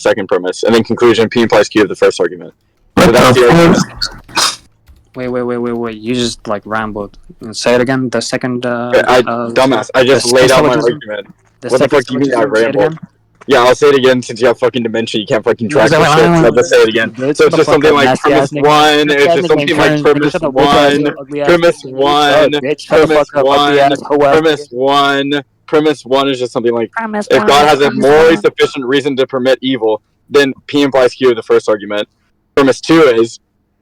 second premise, and then conclusion, P implies Q of the first argument. So What that's the argument. Wait. You just like rambled. Say it again. The second. Dumbass. I just laid out my argument. What the fuck do you mean I rambled? Yeah, I'll say it again since you have fucking dementia. You can't fucking track this shit. So I'll just say it again. So it's just something like premise 1. It's just something like premise 1. Premise 1. Premise 1. Premise 1 is just something like if God has a morally sufficient reason to permit evil, then P implies Q of the first argument. Premise 2 is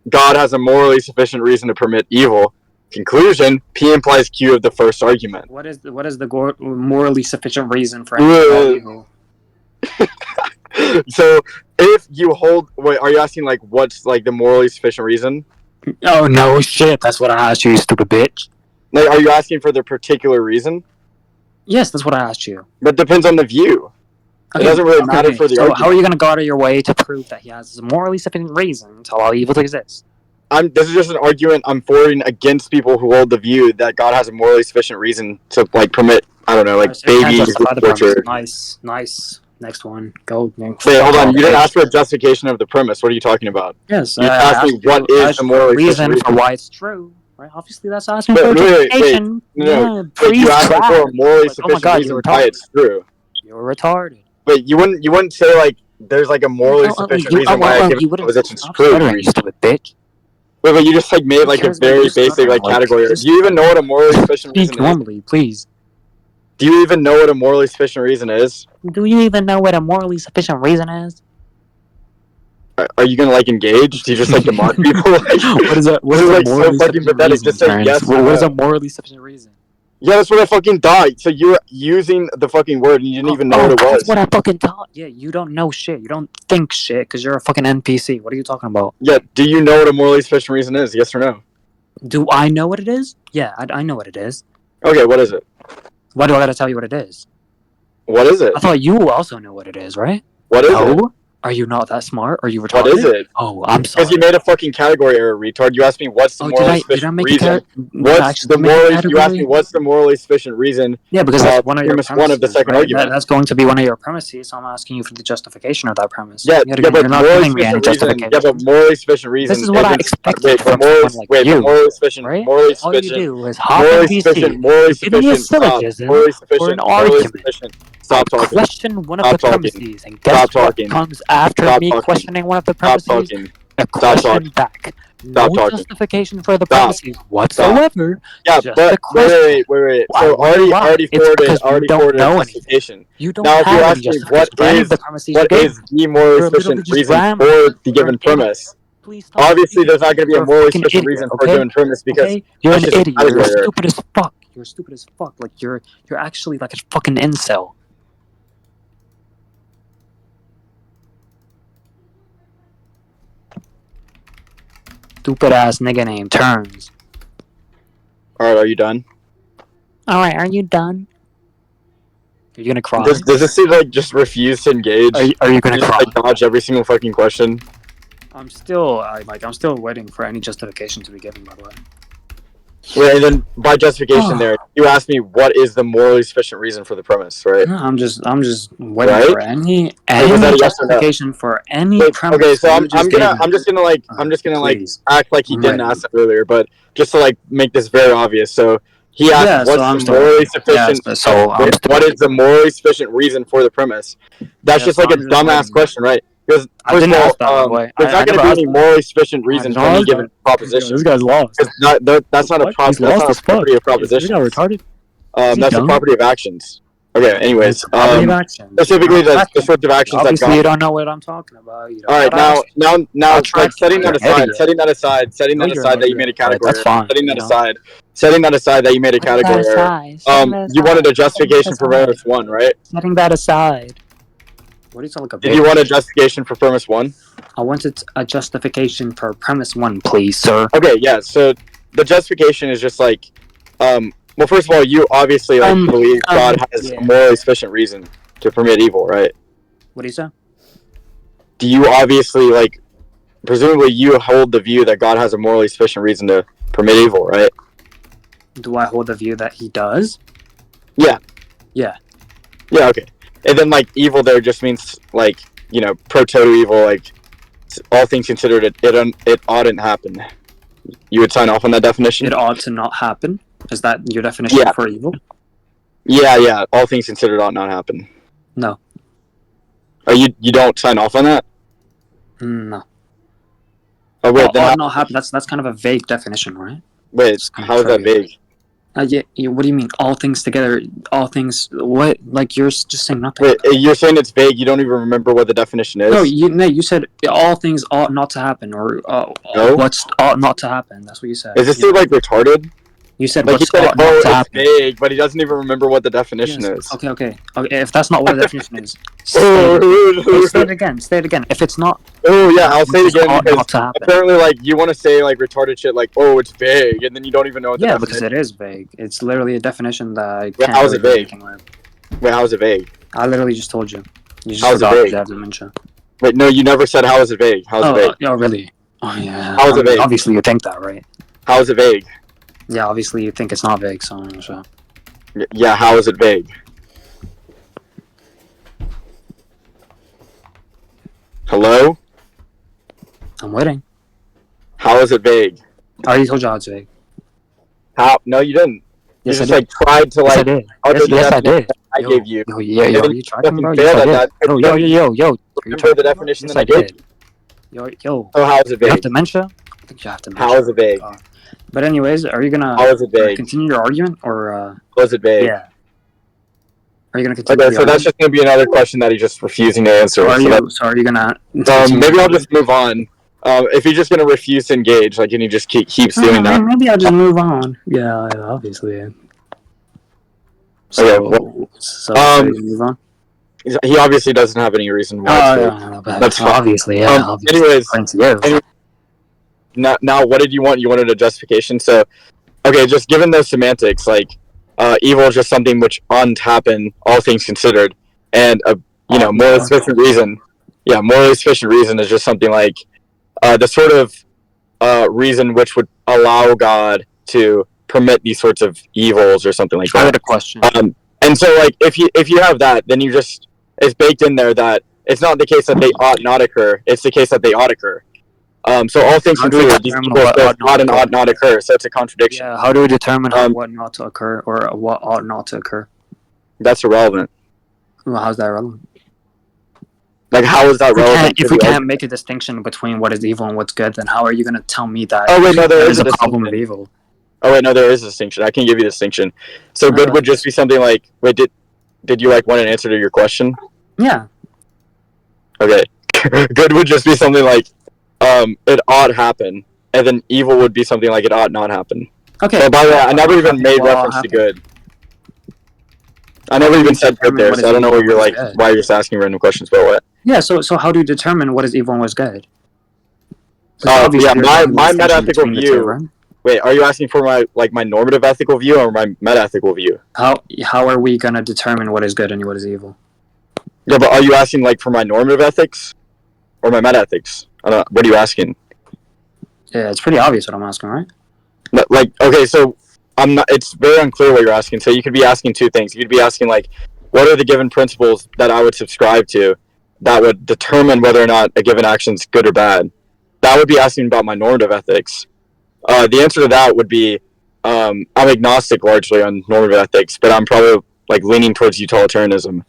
God has a morally sufficient reason to permit evil. Conclusion, P implies Q of the first argument. What is the morally sufficient reason for evil? So, if you hold... Wait, are you asking, like, what's, like, the morally sufficient reason? Oh, no shit. That's what I asked you, you stupid bitch. Like, are you asking for the particular reason? Yes, that's what I asked you. But it depends on the view. Okay, it doesn't really matter for the argument. So how are you going to go out of your way to prove that he has a morally sufficient reason to allow evil to exist? This is just an argument I'm forwarding against people who hold the view that God has a morally sufficient reason to, like, permit, I don't know, like, babies with torture. Nice. Next one. Go. Wait, hold on. You didn't ask for a justification of the premise. What are you talking about? Yes. You asked me what is the morally sufficient reason for why it's true. Right? Obviously, that's asking for a justification. No. You asked me for a morally sufficient reason why it's true. You're retarded. Wait, you wouldn't say, like, there's, like, a morally sufficient reason why I give proposition's true. You stupid bitch. Wait, but you just, like, made, like, a very basic, like, category. Do you even know what a morally sufficient reason is? Normally, please. Do you even know what a morally sufficient reason is? Do you even know what a morally sufficient reason is? Are you gonna, like, engage? Do you just, like, demand people? Like, what is that? What is, like, so fucking pathetic? Just say yes. What is a morally sufficient reason? Yeah, that's what I fucking thought. So you were using the fucking word and you didn't even know what it was. That's what I fucking thought. Yeah, you don't know shit. You don't think shit because you're a fucking NPC. What are you talking about? Yeah, do you know what a morally sufficient reason is? Yes or no? Do I know what it is? Yeah, I know what it is. Okay, what is it? Why do I gotta tell you what it is? What is it? I thought you also know what it is, right? What is it? Are you not that smart? Are you retarded? What is it? Oh, I'm sorry. Because you made a fucking category error, retard. You asked me what's the morally sufficient reason. You asked me what's the morally sufficient reason. Yeah, because that's one of your premises. One of the second argument. That's going to be one of your premises, so I'm asking you for the justification of that premise. Yeah, but morally sufficient reason. Yeah, but morally sufficient reason. This is what I expected from someone like you. Morally sufficient. Right? Morally All sufficient. you do is hop in PC, give me a syllogism or an argument. Stop talking. Question one of the premises, and guess what comes after me questioning one of the premises? A question back. No justification for the premises whatsoever. Yeah, but wait. So already forwarded a justification. You don't now, if have you ask me what is the morally sufficient reason for the given premise, obviously there's not going to be a morally sufficient reason for a given premise because you're an idiot. You're stupid as fuck. You're stupid as fuck. Like you're actually like a fucking incel. Stupid ass nigga named Turnz. Alright, are you done? Alright, are you done? Are you gonna cry? Does this seem like just refuse to engage? Are you gonna cry? Like dodge every single fucking question? I'm still waiting for any justification to be given, by the way. Wait, and then by justification there, you asked me what is the morally sufficient reason for the premise, right? No, I'm just waiting for any justification for any premise. Okay, so I'm just gonna act like he didn't ask that earlier, but just to like make this very obvious. So he asked what's the morally sufficient what is the morally sufficient reason for the premise? That's just like a dumbass question, right? Because first of all, there's not going to be any morally sufficient reason for any given proposition. This guy's lost. That's not a property of proposition. Retarded. That's a property of actions. Okay. Anyways, specifically the sorts of actions. Obviously, you don't know what I'm talking about. All right. Now, like setting that aside that you made a category. Setting that aside that you made a category. You wanted a justification for premise 1, right? Setting that aside. What do you sound like a bitch? Did you want a justification for premise 1? I wanted a justification for premise 1, please, sir. Okay, yeah, so the justification is just like, well, first of all, you obviously believe God has a morally sufficient reason to permit evil, right? What do you say? Do you obviously, like, presumably you hold the view that God has a morally sufficient reason to permit evil, right? Do I hold the view that he does? Yeah. Yeah. Yeah, okay. And then, like, evil there just means, like, pro-toto evil, like all things considered, it oughtn't happen. You would sign off on that definition? It ought to not happen? Is that your definition for evil? Yeah. All things considered ought not happen. No. Oh, you don't sign off on that? No. Oh wait, ought not happen. That's kind of a vague definition, right? Wait, how is that vague? Yeah, what do you mean? All things together, all things. What? Like you're just saying nothing. Wait, you're saying it's vague. You don't even remember what the definition is. No, you said all things ought not to happen, or no? What's ought not to happen. That's what you said. Is this dude like retarded? You said like what's ought not to happen. It's vague, but he doesn't even remember what the definition is. Okay. If that's not what the definition is, say it again. Say it again. If it's not. Oh yeah, I'll say it again because apparently, like, you want to say like retarded shit, like, oh, it's vague, and then you don't even know what the definition because it is vague. It's literally a definition that I can't. How is it vague? Wait, how is it vague? I literally just told you. You just forgot that you have dementia. Wait, no, you never said how is it vague. How is it vague? Oh, really? Oh yeah. How is it vague? Obviously, you think that, right? How is it vague? Yeah, obviously you think it's not vague, so I'm not sure. Yeah, how is it vague? Hello? I'm waiting. How is it vague? I already told you how it's vague. How? No, you didn't. Yes, you just like tried to like. Yes, I did. I gave you. Yo, you tried to bro? Yes, I did. Yo. Remember the definition that I gave? Yo. Oh, how is it vague? You have dementia? I think you have dementia. How is it vague? But anyways, are you gonna continue your argument or? How is it vague? Yeah. Are you gonna continue? Okay, so that's just gonna be another question that he's just refusing to answer. So are you gonna? Maybe I'll just move on. If you're just gonna refuse to engage, like, and he just keeps doing that. Maybe I'll just move on. Yeah, obviously. So move on. He obviously doesn't have any reason why. That's fine. Obviously, yeah. Anyways. Now, what did you want? You wanted a justification. So, okay, just given those semantics, like, evil is just something which oughtn't happen, all things considered, and morally sufficient reason. Yeah, morally sufficient reason is just something like the sort of reason which would allow God to permit these sorts of evils or something like that. I had a question. And so, like, if you have that, then it's baked in there that it's not the case that they ought not occur; it's the case that they ought occur. So all things considered, these people ought and ought not occur. So it's a contradiction. Yeah. How do we determine what not to occur or what ought not to occur? That's irrelevant. Well, how's that relevant? Like, how is that relevant? If we can't make a distinction between what is evil and what's good, then how are you going to tell me that? Oh wait, no, there is a problem with evil. Oh wait, no, there is a distinction. I can give you the distinction. So good would just be something like. Wait, did you like want an answer to your question? Yeah. Okay. Good would just be something like. It ought happen, and then evil would be something like it ought not happen. Okay. So by the way, I never even made reference to good. I never even said good there, so I don't know why you're just asking random questions about what. Yeah. So how do you determine what is evil and what's good? Yeah, my meta-ethical view. Right? Wait, are you asking for my normative ethical view or my meta-ethical view? How are we gonna determine what is good and what is evil? Yeah, but are you asking like for my normative ethics or my meta-ethics? What are you asking? Yeah, it's pretty obvious what I'm asking, right? Like, okay, so I'm not. It's very unclear what you're asking. So you could be asking two things. You could be asking like, what are the given principles that I would subscribe to that would determine whether or not a given action is good or bad? That would be asking about my normative ethics. The answer to that would be, I'm agnostic largely on normative ethics, but I'm probably like leaning towards utilitarianism.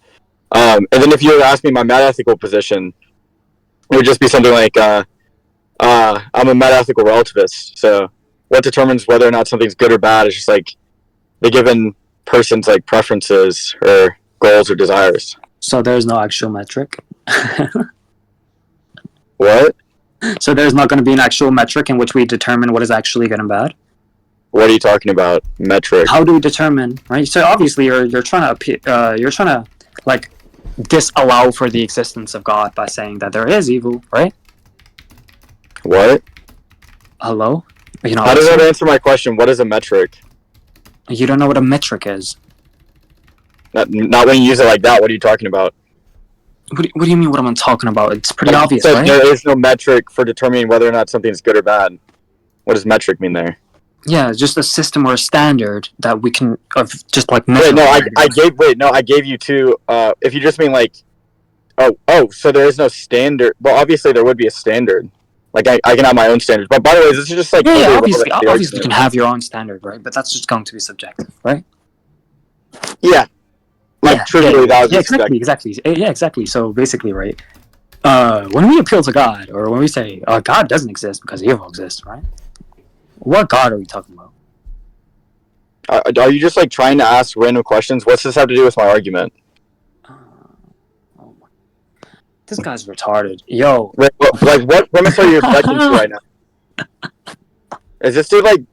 And then if you were to ask me my meta-ethical position, it would just be something like, I'm a meta-ethical relativist. So what determines whether or not something's good or bad is just like the given person's like preferences or goals or desires. So there's no actual metric? What? So there's not going to be an actual metric in which we determine what is actually good and bad? What are you talking about? Metric? How do we determine, right? So obviously you're trying to like disallow for the existence of God by saying that there is evil, right? What? Hello? How does that answer my question? What is a metric? You don't know what a metric is. Not when you use it like that. What are you talking about? What do you mean what I'm talking about? It's pretty obvious, right? There is no metric for determining whether or not something is good or bad. What does metric mean there? Yeah, just a system or a standard that we can just like measure. I gave you two. If you just mean like, So there is no standard. Well, obviously there would be a standard. Like I can have my own standards. But by the way, this is just like obviously you can have your own standard, right? But that's just going to be subjective, right? Yeah. Truthfully, that was exactly. Yeah, exactly. So basically, right? When we appeal to God, or when we say God doesn't exist because evil exists, right? What God are we talking about? Are you just like trying to ask random questions? What's this have to do with my argument? This guy's retarded. Yo. Like, what premise are you objecting to right now? Is this dude like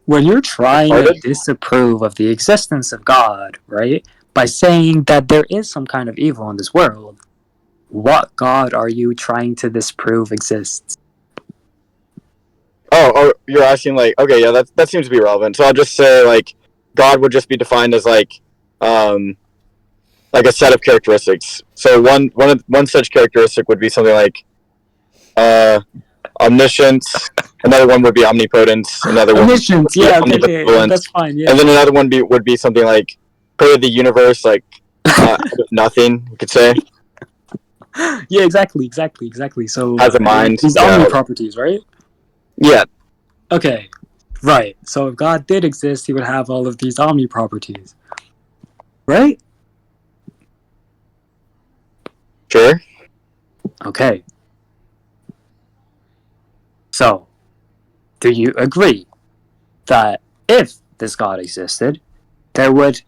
when you're trying to disapprove of the existence of God, right? By saying that there is some kind of evil in this world, what God are you trying to disprove exists? Oh, you're asking like, okay, yeah, that seems to be relevant. So I'll just say like, God would just be defined as like a set of characteristics. So one such characteristic would be something like omniscience. Another one would be omnipotence. Another one omniscience, yeah, okay, that's fine. Yeah. And then another one would be something like created the universe, like nothing. You could say. Yeah, exactly. So has a mind. These omni properties, right? Yeah. Okay. Right. So if God did exist, he would have all of these omni properties. Right? Sure. Okay. So, do you agree that if this God existed, there would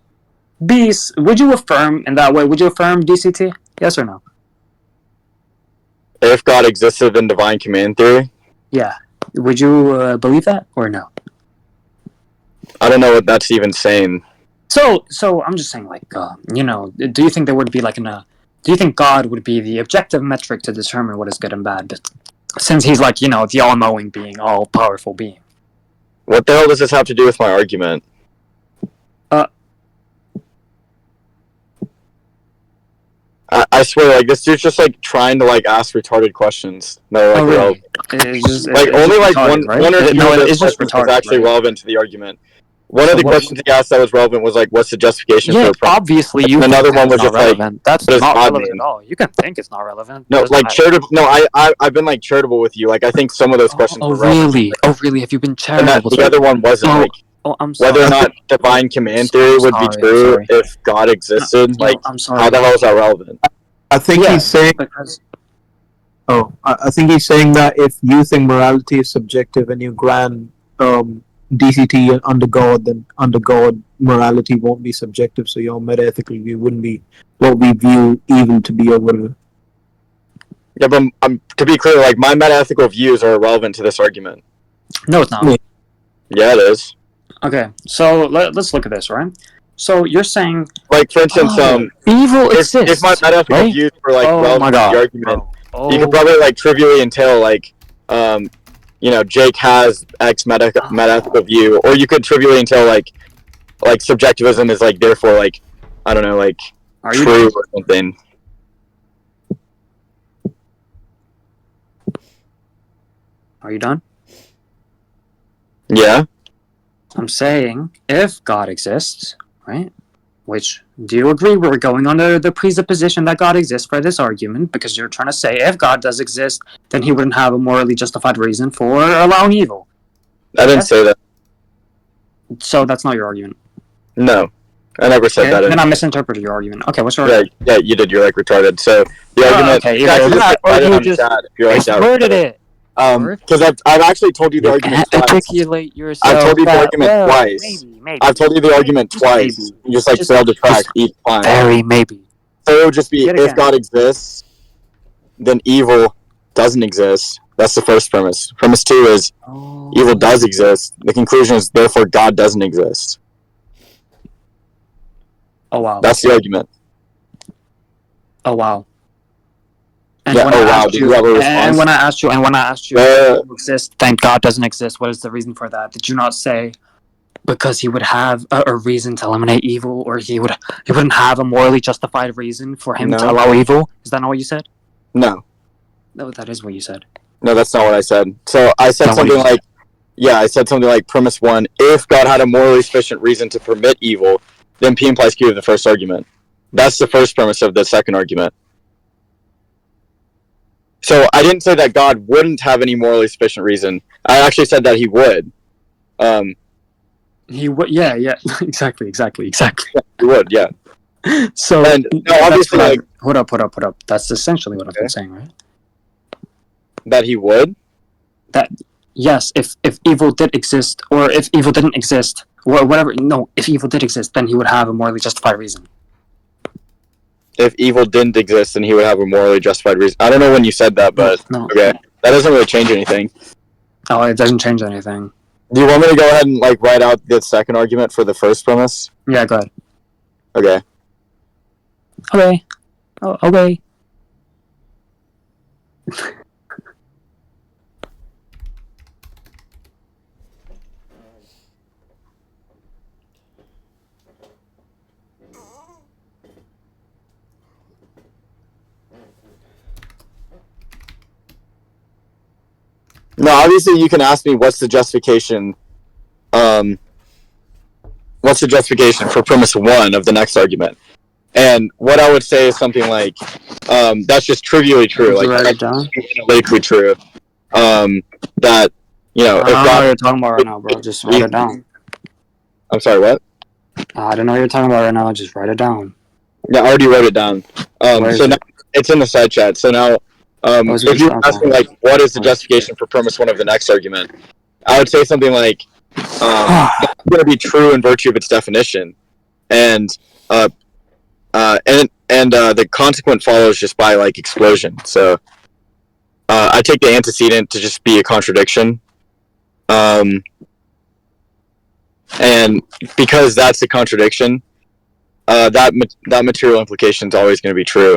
be... Would you affirm in that way? Would you affirm DCT? Yes or no? If God existed in divine command theory? Yeah. Would you believe that or no? I don't know what that's even saying. So I'm just saying, like, do you think there would be like do you think God would be the objective metric to determine what is good and bad? Since he's like, the all-knowing being, all-powerful being. What the hell does this have to do with my argument? I swear, like, this dude's just, like, trying to, like, ask retarded questions. No, like, really? It's only, like, retarded, one or two of those questions was actually relevant to the argument. One of the questions he asked that was relevant was, like, what's the justification for the problem? Obviously, you and another one was just relevant. Like, that's not relevant at all. You can think it's not relevant. No, like, charitable. No, I've been, like, charitable with you. Like, I think some of those questions were relevant. Really? Oh, really? Have you been charitable? And the other one wasn't, like... I'm sorry. Whether or not divine command theory would be true if God existed, I'm sorry. How the hell is that relevant? I think he's saying. I think he's saying that if you think morality is subjective and you grant DCT under God, then under God morality won't be subjective. So your metaethical view wouldn't be what we view evil to be or whatever. Yeah, but to be clear, like my metaethical views are irrelevant to this argument. No, it's not. Yeah, it is. Okay, so let's look at this, right? So you're saying, like, for instance, evil exists. If my metaethical views were like relevant to the argument, you could probably like trivially entail like, Jake has X metaethical view, or you could trivially entail like subjectivism is like therefore like, I don't know, like true or something. Are you done? Yeah. I'm saying, if God exists, right? Which, do you agree we're going under the presupposition that God exists for this argument? Because you're trying to say, if God does exist, then he wouldn't have a morally justified reason for allowing evil. I didn't say that. So that's not your argument? No. I never said that. Then I misinterpreted your argument. Okay, what's your argument? Yeah, you did. You're like retarded. So the argument... Okay, you just worded it. Because I've actually told you the argument twice. Articulate yourself. I've told you the argument twice. Maybe. I've told you the argument twice. You just failed to track each time. Very maybe. So it would just be if God exists, then evil doesn't exist. That's the first premise. Premise 2 is evil does exist. The conclusion is therefore God doesn't exist. Oh wow. That's the argument. Oh wow. And when I asked you, exist, thank God doesn't exist. What is the reason for that? Did you not say because he would have a reason to eliminate evil, or he wouldn't have a morally justified reason for him to allow evil? Is that not what you said? No. No, that is what you said. No, that's not what I said. So I said something like, I said something like premise 1: if God had a morally sufficient reason to permit evil, then P implies Q of the first argument. That's the first premise of the second argument. So I didn't say that God wouldn't have any morally sufficient reason. I actually said that he would. He would, yeah, exactly. He would, yeah. So, and no, obviously, like, hold up. That's essentially what I've been saying, right? That he would? That, yes, if evil did exist, or if evil didn't exist, or whatever, no, if evil did exist, then he would have a morally justified reason. If evil didn't exist, then he would have a morally justified reason. I don't know when you said that, but no. Okay. That doesn't really change anything. Oh, it doesn't change anything. Do you want me to go ahead and like write out the second argument for the first premise? Yeah, go ahead. Okay. Okay. Oh, okay. No, obviously you can ask me what's the justification for premise 1 of the next argument. And what I would say is something like that's just trivially true. Did like you write it down? Analytically true. That you know, I don't know what you're talking about right now, bro. Just write it down. I'm sorry, what? I don't know what you're talking about right now. Just write it down. Yeah, I already wrote it down. So now it's in the side chat. So now, if you ask me like, what is the justification for premise 1 of the next argument, I would say something like, it's going to be true in virtue of its definition, and the consequent follows just by like explosion. So I take the antecedent to just be a contradiction, and because that's a contradiction, that material implication is always going to be true.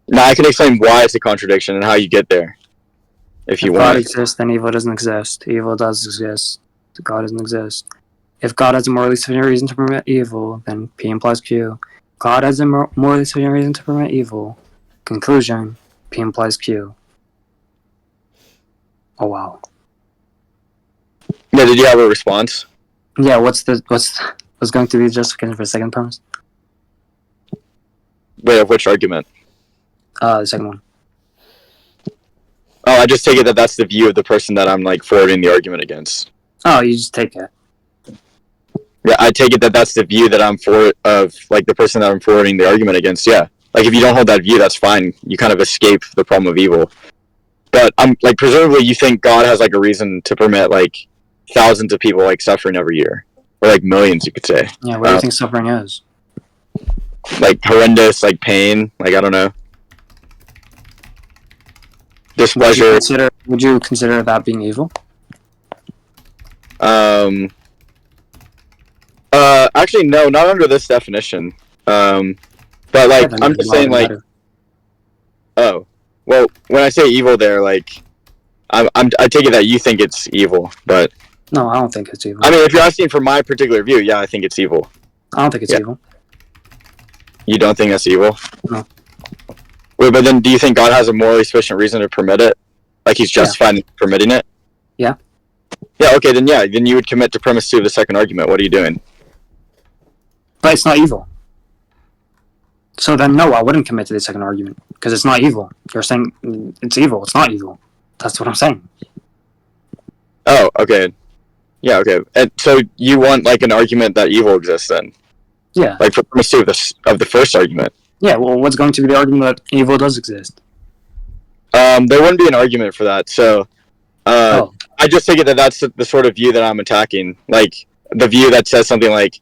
Now I can explain why it's a contradiction and how you get there, if you want. If God exists, then evil doesn't exist. Evil does exist. God doesn't exist. If God has a morally sufficient reason to permit evil, then P implies Q. God has a morally sufficient reason to permit evil. Conclusion: P implies Q. Oh wow. Yeah, did you have a response? Yeah, what's going to be the justification for the second premise? Wait, of which argument? The second one. Oh, I just take it that that's the view of the person that I'm like forwarding the argument against. Oh, you just take it. Yeah, I take it that that's the view that I'm the person that I'm forwarding the argument against. Yeah, like if you don't hold that view, that's fine. You kind of escape the problem of evil. But I'm like, presumably, you think God has like a reason to permit like thousands of people like suffering every year, or like millions, you could say. Yeah, what do you think suffering is? Like horrendous, like pain. Like I don't know. Displeasure. Would you consider that being evil? Actually, no, not under this definition. But like, I'm just saying, like, oh, well, when I say evil, there, like, I take it that you think it's evil, but no, I don't think it's evil. I mean, if you're asking for my particular view, yeah, I think it's evil. I don't think it's evil. You don't think that's evil? No. Wait, but then do you think God has a morally sufficient reason to permit it? Like he's justified in permitting it? Yeah. Yeah, okay, then you would commit to premise 2 of the second argument. What are you doing? But it's not evil. So then, no, I wouldn't commit to the second argument, because it's not evil. You're saying it's evil. It's not evil. That's what I'm saying. Oh, okay. Yeah, okay. And so you want, like, an argument that evil exists, then? Yeah. Like, for premise 2 of the first argument? Yeah, well, what's going to be the argument that evil does exist? There wouldn't be an argument for that, so... I just take it that that's the sort of view that I'm attacking. Like, the view that says something like,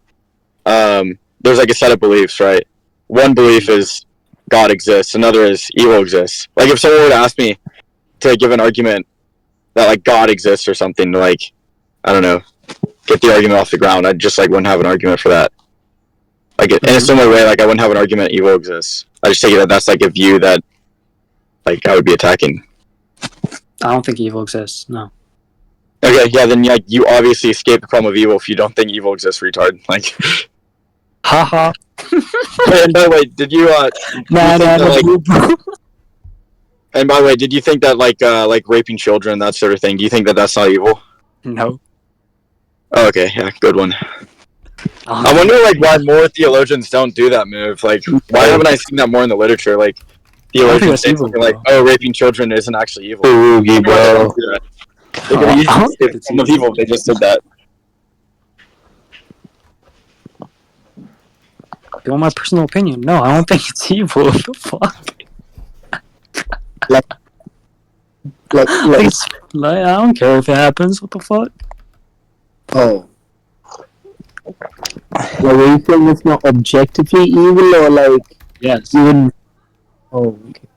there's like a set of beliefs, right? One belief is God exists, another is evil exists. Like, if someone were to ask me to give an argument that, like, God exists or something to, like, I don't know, get the argument off the ground, I just, like, wouldn't have an argument for that. Like, in a similar way, like, I wouldn't have an argument evil exists. I just take it that that's, like, a view that, like, I would be attacking. I don't think evil exists, no. Okay, yeah, then like you obviously escape the problem of evil if you don't think evil exists, retard. Like, haha. And by the way, did you and by the way, did you think that like raping children, that sort of thing? Do you think that that's not evil? No. Oh, okay, yeah, good one. I wonder, like, why more theologians don't do that move. Like, why haven't I seen that more in the literature? Like, theologians say something like, "Oh, raping children isn't actually evil." Tsurugi, bro. They could use the form of evil if they just did that. You want my personal opinion? No, I don't think it's evil. What the fuck? I don't care if it happens. What the fuck? Oh. Like, are you saying it's not objectively evil, or like? Yes. Even. Oh. Okay.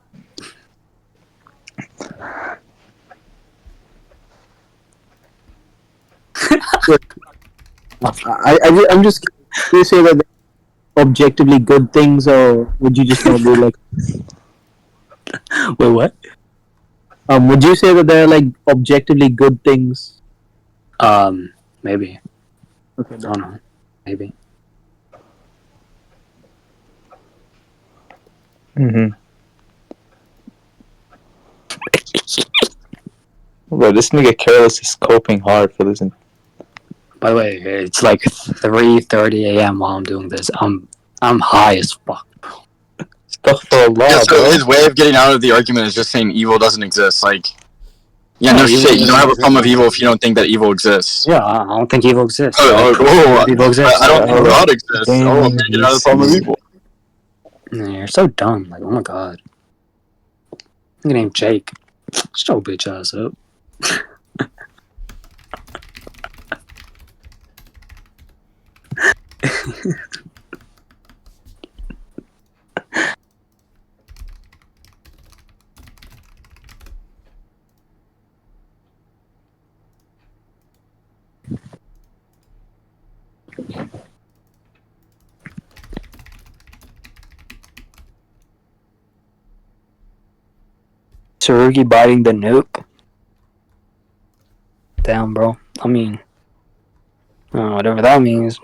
I'm just. Do you say that they're objectively good things, or would you just not be like? Wait, what? Would you say that they're like objectively good things? Maybe. Okay. I don't know. Maybe. Bro, this nigga Careless is coping hard for this. By the way, it's like 3:30 a.m. while I'm doing this. I'm high as fuck. Yeah, so his way of getting out of the argument is just saying evil doesn't exist. Like, yeah, no shit. You don't have a problem with evil if you don't think that evil exists. Yeah, I don't think evil exists. Evil exists. I don't think God exists. Oh, I'm getting out of the problem with evil. You're so dumb. Like, oh my god. Your name Jake. Shut your bitch ass up. Tsurugi biting the nuke? Damn, bro. I mean, whatever that means.